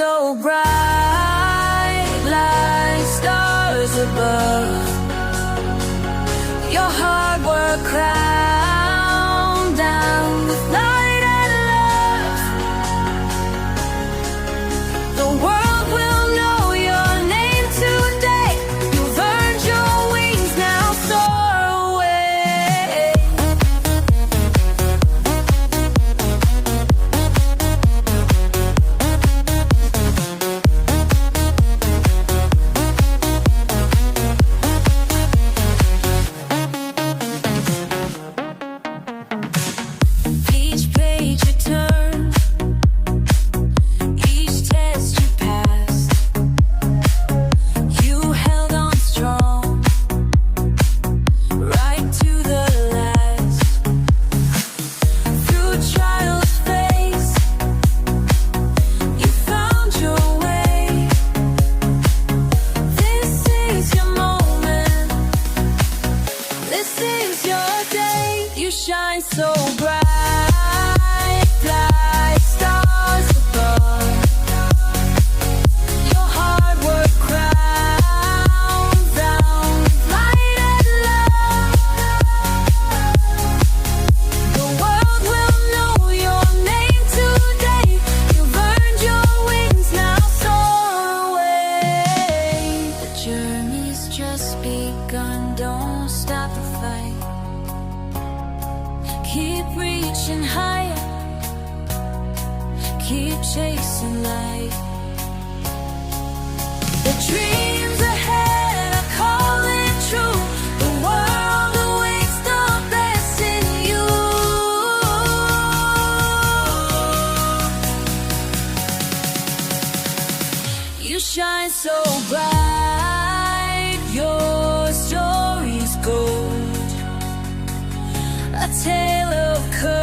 so bright like stars above. Your hard work crowned down with light and love. The world will know your name today. You've earned your wings, now soar away. Each page you turn, each test you passed, you held on strong, right to the last. Through trials faced, you found your way. This is your moment, this is your day. You shine so bright like stars above. Your hard work crowned down with light and love. The world will know your name today. You've earned your wings, now soar away. The journey's just begun, don't stop the fight. Keep reaching higher, keep chasing light. The dreams ahead are calling true. The world awaits the best in you. You shine so bright, your story's gold, a tale of courage.